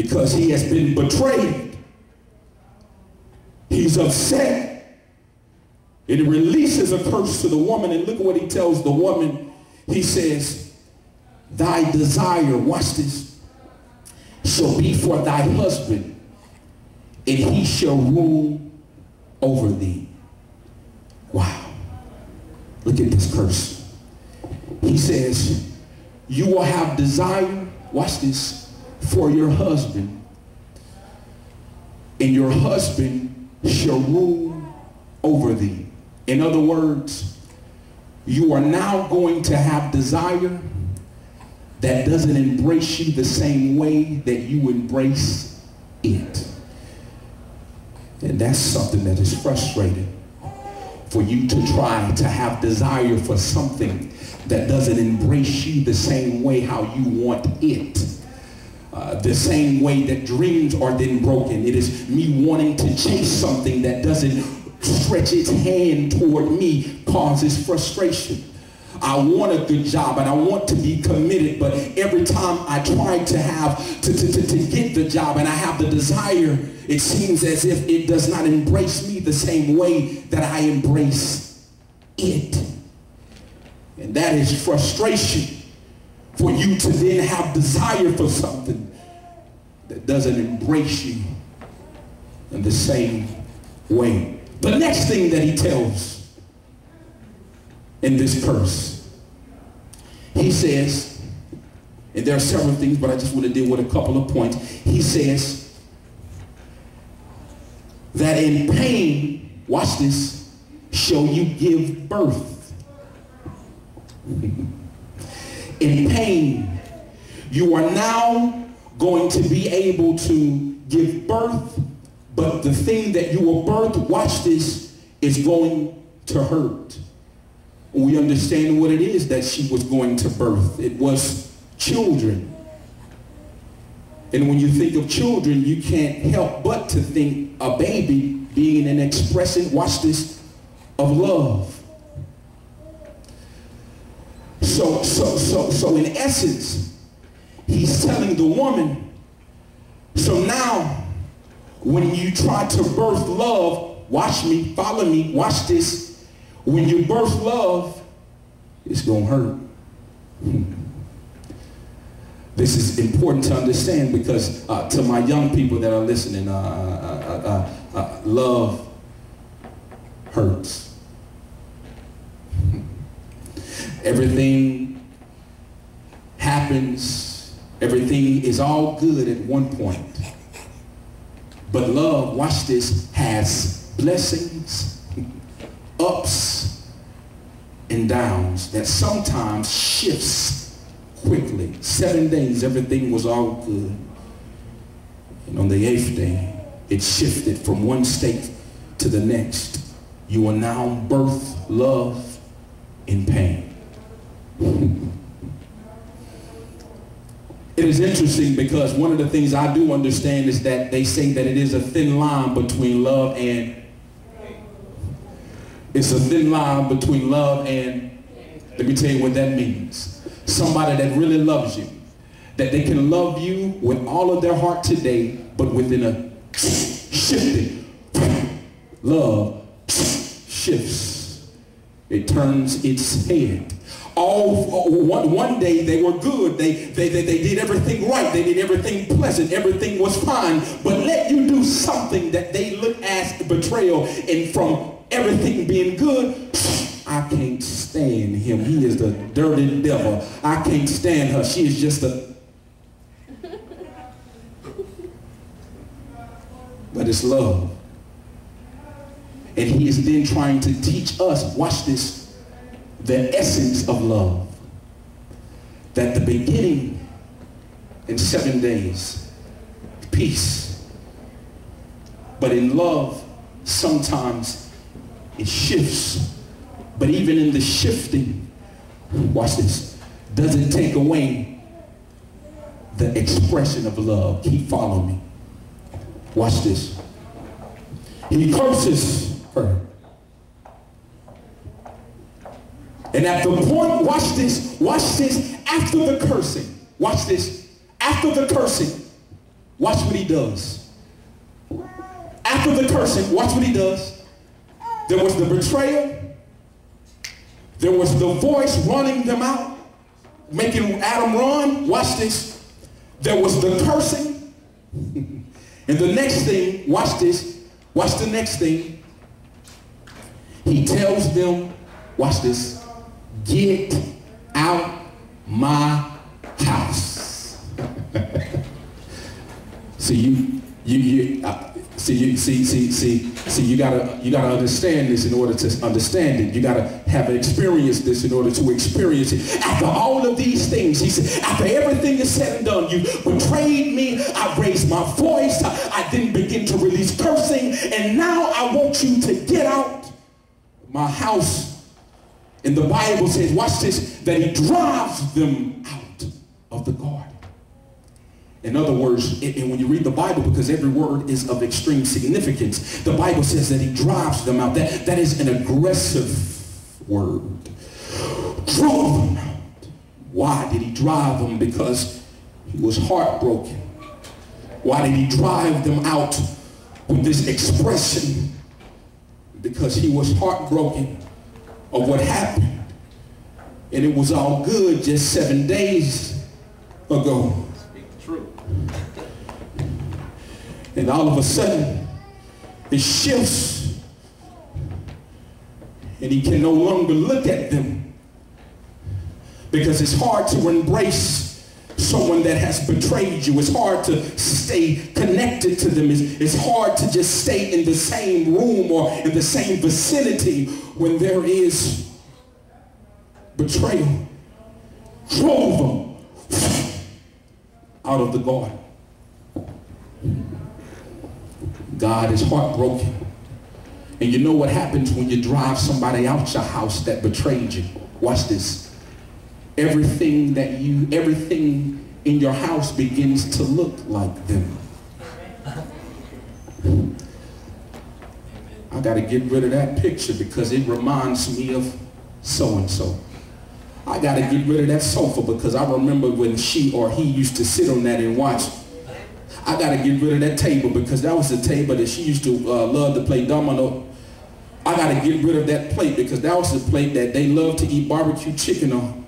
because he has been betrayed. He's upset. It releases a curse to the woman, and look what he tells the woman. He says, thy desire, watch this, shall be for thy husband, and he shall rule over thee. Wow. Look at this curse. He says, you will have desire, watch this, for your husband, and your husband shall rule over thee. In other words, you are now going to have desire that doesn't embrace you the same way that you embrace it. And that's something that is frustrating, for you to try to have desire for something that doesn't embrace you the same way how you want it. The same way that dreams are then broken. It is me wanting to chase something that doesn't stretch its hand toward me, causes frustration. I want a good job and I want to be committed, but every time I try to have to get the job and I have the desire, it seems as if it does not embrace me the same way that I embrace it. And that is frustration, for you to then have desire for something that doesn't embrace you in the same way. The next thing that he tells in this curse, he says, and there are several things, but I just want to deal with a couple of points. He says that in pain, watch this, shall you give birth. In pain, you are now going to be able to give birth, but the thing that you will birth, watch this, is going to hurt. We understand what it is that she was going to birth. It was children. And when you think of children, you can't help but to think a baby being an expression, watch this, of love. So in essence, he's telling the woman, so now when you try to birth love, watch me, follow me, watch this, when you birth love, it's going to hurt. This is important to understand because to my young people that are listening, love hurts. Everything happens, everything is all good at one point. But love, watch this, has blessings, ups and downs that sometimes shifts quickly. 7 days, everything was all good. And on the 8th day, it shifted from one state to the next. You will now birth love in pain. It is interesting because one of the things I do understand is that they say that it is a thin line between love and let me tell you what that means. Somebody that really loves you, that they can love you with all of their heart today, but within a shifting, love shifts. It turns its head. One day they were good. They did everything right. They did everything pleasant. Everything was fine. But let you do something that they look as betrayal. And from everything being good, I can't stand him. He is the dirty devil. I can't stand her. She is just a... But it's love. And he is then trying to teach us, watch this, the essence of love. That the beginning in 7 days, peace. But in love, sometimes it shifts. But even in the shifting, watch this, doesn't take away the expression of love. Keep following me. Watch this. He curses her. And at the point, watch this, after the cursing, watch this, after the cursing, watch what he does. After the cursing, watch what he does. There was the betrayal. There was the voice running them out, making Adam run. Watch this. There was the cursing. And the next thing, watch this. Watch the next thing. He tells them, watch this, get out my house. See, you gotta understand this in order to understand it. You gotta have experienced this in order to experience it. After all of these things, he said, after everything is said and done, you betrayed me, I raised my voice, I then begin to release cursing, and now I want you to get out my house. And the Bible says, watch this, that he drives them out of the garden. In other words, and when you read the Bible, because every word is of extreme significance, the Bible says that he drives them out. That is an aggressive word. Drove them out. Why did he drive them? Because he was heartbroken. Why did he drive them out with this expression? Because he was heartbroken of what happened. And it was all good just 7 days ago. And all of a sudden, it shifts, and he can no longer look at them, because it's hard to embrace someone that has betrayed you. It's hard to stay connected to them. It's hard to just stay in the same room or in the same vicinity when there is betrayal. Drove them out of the garden. God is heartbroken. And you know what happens when you drive somebody out your house that betrayed you? Watch this. Everything in your house begins to look like them. I got to get rid of that picture because it reminds me of so-and-so. I got to get rid of that sofa because I remember when she or he used to sit on that and watch. I got to get rid of that table because that was the table that she used to love to play domino. I got to get rid of that plate because that was the plate that they love to eat barbecue chicken on.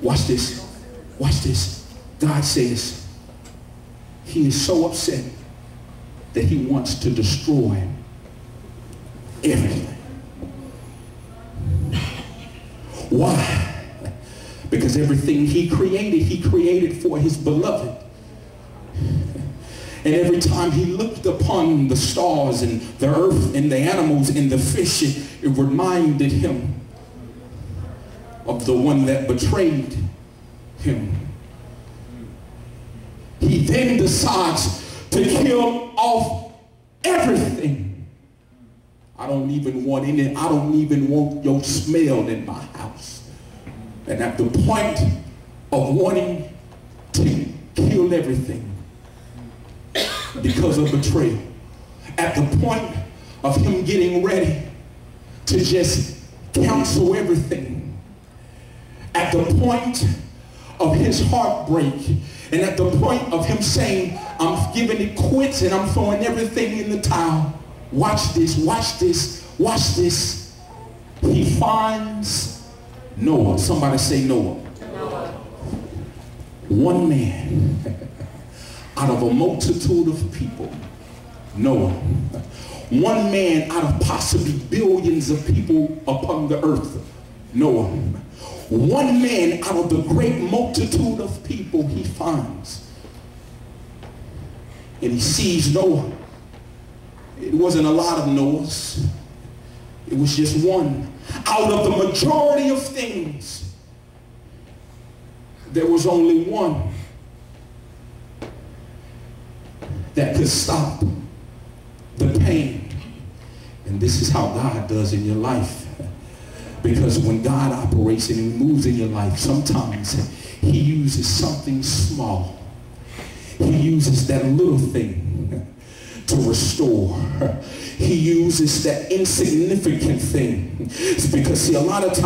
Watch this. Watch this. God says he is so upset that he wants to destroy everything. Why? Because everything he created for his beloved. And every time he looked upon the stars and the earth and the animals and the fish, it reminded him of the one that betrayed him. He then decides to kill off everything. I don't even want your smell in my house. And at the point of wanting to kill everything because of betrayal, at the point of him getting ready to just cancel everything, at the point of his heartbreak, and at the point of him saying, I'm giving it quits and I'm throwing everything in the towel. Watch this, watch this, watch this. He finds Noah. Somebody say Noah. Noah. One man out of a multitude of people. Noah. One man out of possibly billions of people upon the earth. Noah. One man out of the great multitude of people he finds. And he sees Noah. It wasn't a lot of Noahs. It was just one. Out of the majority of things, there was only one that could stop the pain. And this is how God does in your life. Because when God operates and he moves in your life, sometimes he uses something small. He uses that little thing to restore. He uses that insignificant thing. It's because, see, a lot of times